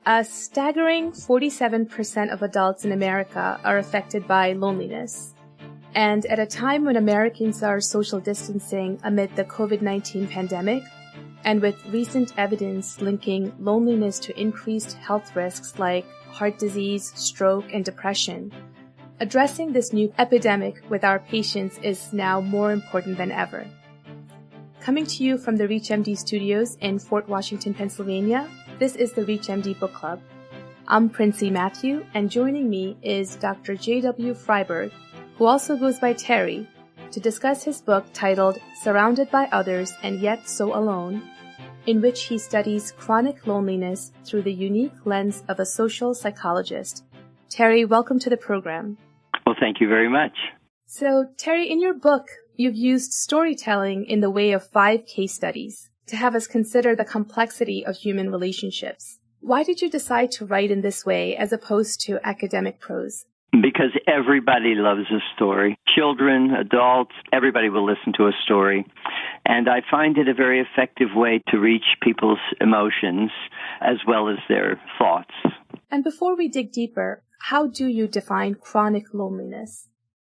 A staggering 47% of adults in America are affected by loneliness. And at a time when Americans are social distancing amid the COVID-19 pandemic, and with recent evidence linking loneliness to increased health risks like heart disease, stroke, and depression, addressing this new epidemic with our patients is now more important than ever. Coming to you from the ReachMD studios in Fort Washington, Pennsylvania, this is the ReachMD Book Club. I'm Princy Mathew, and joining me is Dr. J.W. Freiberg, who also goes by Terry, to discuss his book titled Surrounded by Others and Yet So Alone, in which he studies chronic loneliness through the unique lens of a social psychologist. Terry, welcome to the program. Well, thank you very much. So, Terry, in your book, you've used storytelling in the way of 5 case studies to have us consider the complexity of human relationships. Why did you decide to write in this way as opposed to academic prose? Because everybody loves a story. Children, adults, everybody will listen to a story. And I find it a very effective way to reach people's emotions as well as their thoughts. And before we dig deeper, how do you define chronic loneliness?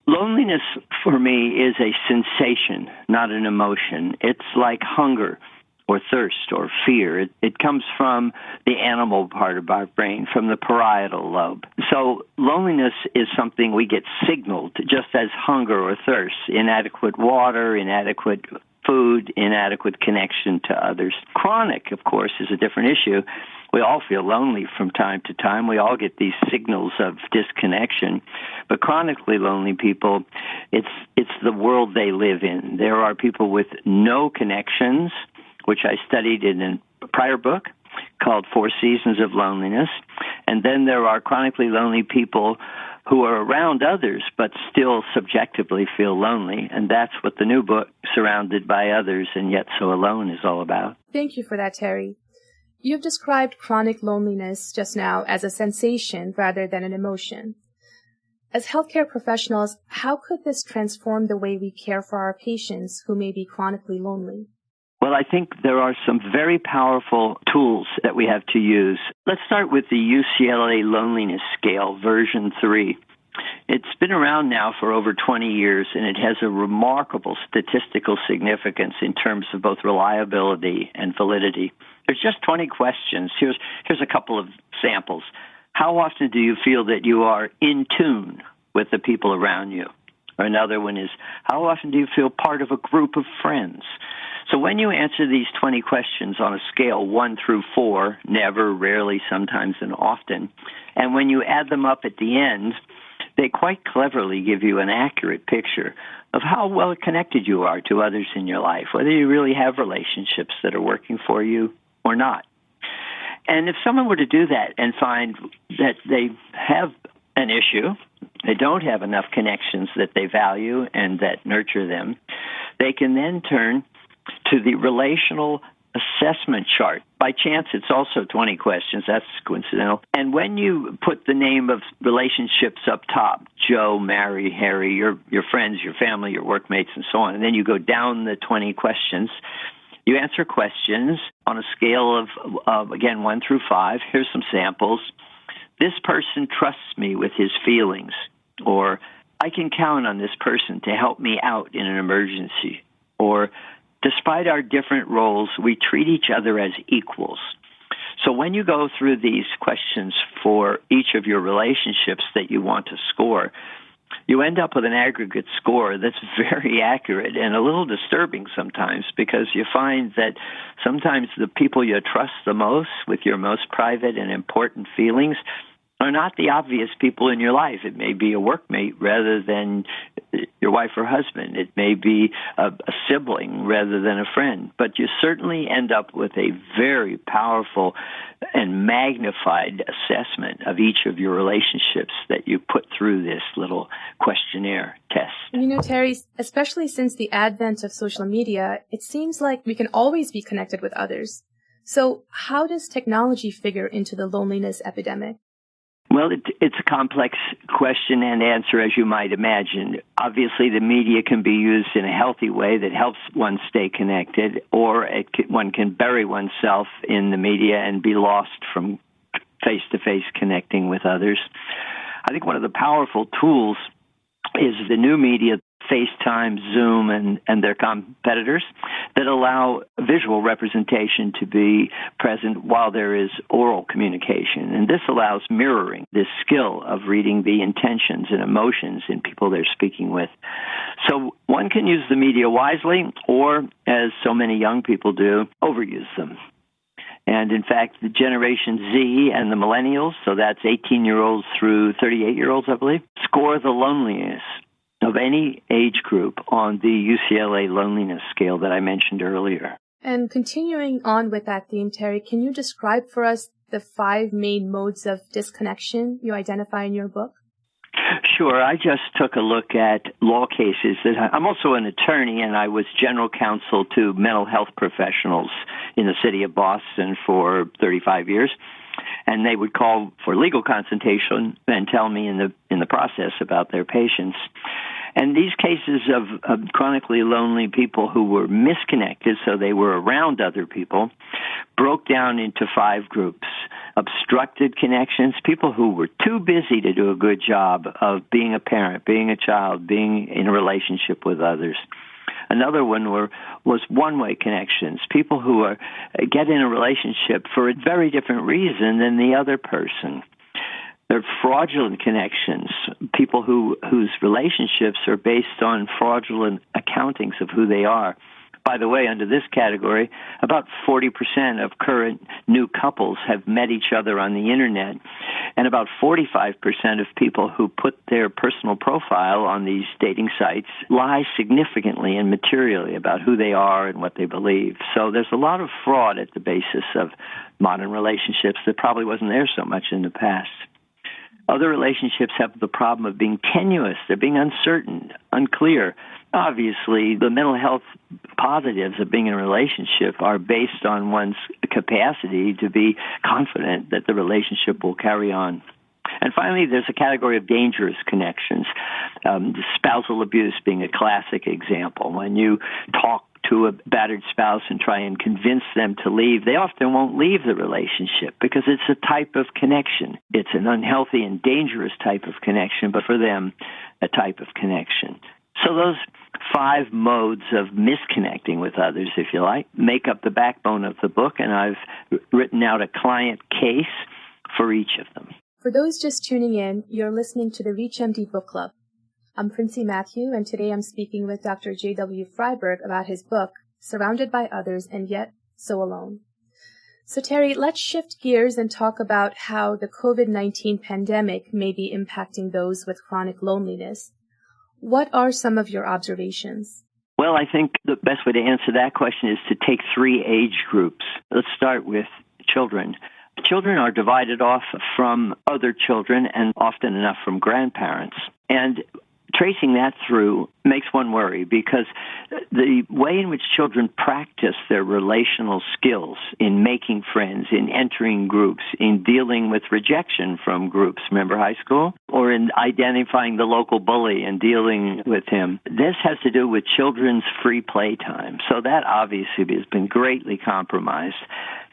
Loneliness, for me, is a sensation, not an emotion. It's like hunger or thirst or fear. It comes from the animal part of our brain, from the parietal lobe. So loneliness is something we get signaled, just as hunger or thirst, inadequate water, inadequate food, inadequate connection to others. Chronic, of course, is a different issue. We all feel lonely from time to time. We all get these signals of disconnection. But chronically lonely people, it's the world they live in. There are people with no connections, which I studied in a prior book called 4 Seasons of Loneliness. And then there are chronically lonely people who are around others but still subjectively feel lonely. And that's what the new book, Surrounded by Others and Yet So Alone, is all about. Thank you for that, Terry. You've described chronic loneliness just now as a sensation rather than an emotion. As healthcare professionals, how could this transform the way we care for our patients who may be chronically lonely? Well, I think there are some very powerful tools that we have to use. Let's start with the UCLA Loneliness Scale, version 3. It's been around now for over 20 years, and it has a remarkable statistical significance in terms of both reliability and validity. There's just 20 questions. Here's a couple of samples. How often do you feel that you are in tune with the people around you? Or another one is, how often do you feel part of a group of friends? So when you answer these 20 questions on a scale 1 through 4, never, rarely, sometimes, and often, and when you add them up at the end, they quite cleverly give you an accurate picture of how well connected you are to others in your life, whether you really have relationships that are working for you or not. And if someone were to do that and find that they have an issue, they don't have enough connections that they value and that nurture them, they can then turn to the relational assessment chart. By chance, it's also 20 questions. That's coincidental. And when you put the name of relationships up top, Joe, Mary, Harry, your friends, your family, your workmates, and so on, and then you go down the 20 questions, you answer questions on a scale of again, 1 through 5. Here's some samples. This person trusts me with his feelings, or I can count on this person to help me out in an emergency, or despite our different roles, we treat each other as equals. So when you go through these questions for each of your relationships that you want to score, you end up with an aggregate score that's very accurate and a little disturbing sometimes, because you find that sometimes the people you trust the most with your most private and important feelings are not the obvious people in your life. It may be a workmate rather than your wife or husband. It may be a sibling rather than a friend. But you certainly end up with a very powerful and magnified assessment of each of your relationships that you put through this little questionnaire test. You know, Terry, especially since the advent of social media, it seems like we can always be connected with others. So how does technology figure into the loneliness epidemic? Well, it's a complex question and answer, as you might imagine. Obviously, the media can be used in a healthy way that helps one stay connected, or one can bury oneself in the media and be lost from face-to-face connecting with others. I think one of the powerful tools is the new media, FaceTime, Zoom, and their competitors that allow visual representation to be present while there is oral communication. And this allows mirroring, this skill of reading the intentions and emotions in people they're speaking with. So one can use the media wisely or, as so many young people do, overuse them. And in fact, the Generation Z and the millennials, so that's 18-year-olds through 38-year-olds, I believe, score the loneliness of any age group on the UCLA loneliness scale that I mentioned earlier. And continuing on with that theme, Terry, can you describe for us the 5 main modes of disconnection you identify in your book? Sure. I just took a look at law cases. I'm also an attorney, and I was general counsel to mental health professionals in the city of Boston for 35 years. And they would call for legal consultation and tell me in the process about their patients. And these cases of chronically lonely people who were misconnected, so they were around other people, broke down into 5 groups. Obstructed connections, people who were too busy to do a good job of being a parent, being a child, being in a relationship with others. Another one was one-way connections, people who get in a relationship for a very different reason than the other person. They're fraudulent connections, people whose relationships are based on fraudulent accountings of who they are. By the way, under this category, about 40% of current new couples have met each other on the Internet, and about 45% of people who put their personal profile on these dating sites lie significantly and materially about who they are and what they believe. So there's a lot of fraud at the basis of modern relationships that probably wasn't there so much in the past. Other relationships have the problem of being tenuous. They're being uncertain, unclear. Obviously, the mental health positives of being in a relationship are based on one's capacity to be confident that the relationship will carry on. And finally, there's a category of dangerous connections, spousal abuse being a classic example. When you talk to a battered spouse and try and convince them to leave, they often won't leave the relationship because it's a type of connection. It's an unhealthy and dangerous type of connection, but for them, a type of connection. So those 5 modes of misconnecting with others, if you like, make up the backbone of the book, and I've written out a client case for each of them. For those just tuning in, you're listening to the ReachMD Book Club. I'm Princy Mathew, and today I'm speaking with Dr. J.W. Freiberg about his book, Surrounded by Others and Yet So Alone. So Terry, let's shift gears and talk about how the COVID-19 pandemic may be impacting those with chronic loneliness. What are some of your observations? Well, I think the best way to answer that question is to take 3 age groups. Let's start with children. Children are divided off from other children and often enough from grandparents. And tracing that through makes one worry because the way in which children practice their relational skills in making friends, in entering groups, in dealing with rejection from groups, remember high school? Or in identifying the local bully and dealing with him. This has to do with children's free play time. So that obviously has been greatly compromised.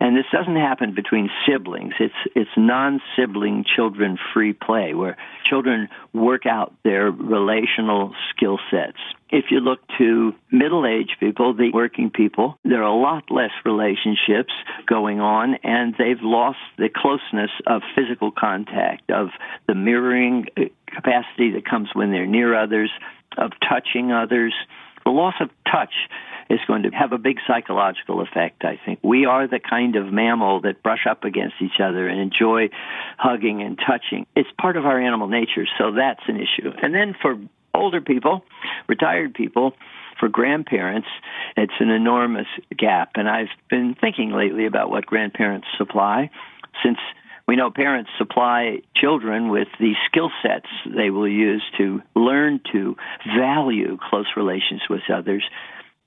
And this doesn't happen between siblings. It's non-sibling children free play where children work out their relational skill sets. If you look to middle-aged people, the working people, there are a lot less relationships going on, and they've lost the closeness of physical contact, of the mirroring capacity that comes when they're near others, of touching others. The loss of touch is going to have a big psychological effect, I think. We are the kind of mammal that brush up against each other and enjoy hugging and touching. It's part of our animal nature, so that's an issue. And then for older people, retired people, for grandparents, it's an enormous gap. And I've been thinking lately about what grandparents supply, since we know parents supply children with the skill sets they will use to learn to value close relations with others.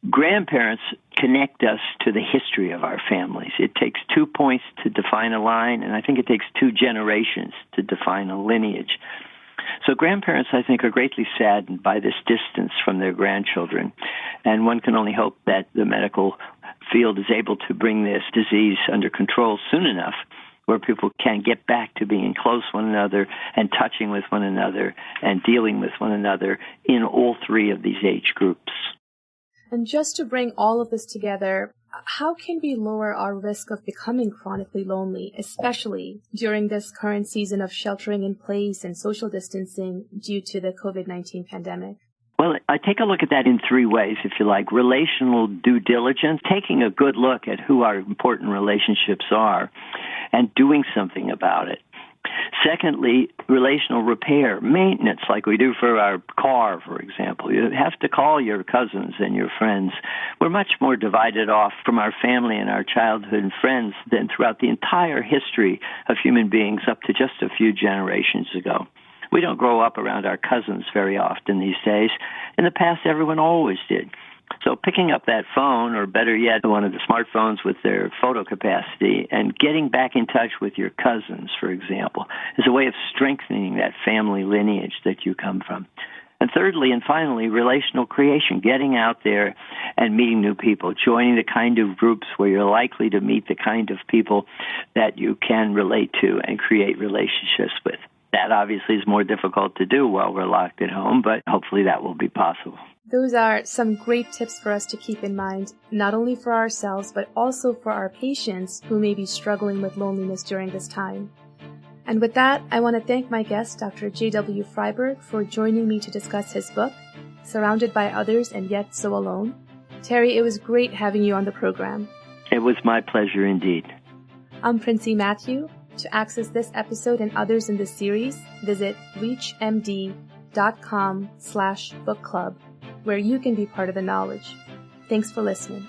Grandparents connect us to the history of our families. It takes 2 points to define a line, and I think it takes 2 generations to define a lineage. So grandparents, I think, are greatly saddened by this distance from their grandchildren, and one can only hope that the medical field is able to bring this disease under control soon enough where people can get back to being close to one another and touching with one another and dealing with one another in all three of these age groups. And just to bring all of this together, how can we lower our risk of becoming chronically lonely, especially during this current season of sheltering in place and social distancing due to the COVID-19 pandemic? Well, I take a look at that in three ways, if you like. Relational due diligence, taking a good look at who our important relationships are and doing something about it. Secondly, relational repair, maintenance, like we do for our car, for example. You have to call your cousins and your friends. We're much more divided off from our family and our childhood and friends than throughout the entire history of human beings up to just a few generations ago. We don't grow up around our cousins very often these days. In the past, everyone always did. So picking up that phone, or better yet, one of the smartphones with their photo capacity, and getting back in touch with your cousins, for example, is a way of strengthening that family lineage that you come from. And thirdly and finally, relational creation, getting out there and meeting new people, joining the kind of groups where you're likely to meet the kind of people that you can relate to and create relationships with. That obviously is more difficult to do while we're locked at home, but hopefully that will be possible. Those are some great tips for us to keep in mind, not only for ourselves, but also for our patients who may be struggling with loneliness during this time. And with that, I want to thank my guest, Dr. J.W. Freiberg, for joining me to discuss his book, Surrounded by Others and Yet So Alone. Terry, it was great having you on the program. It was my pleasure indeed. I'm Princy Mathew. To access this episode and others in this series, visit reachmd.com/book club, where you can be part of the knowledge. Thanks for listening.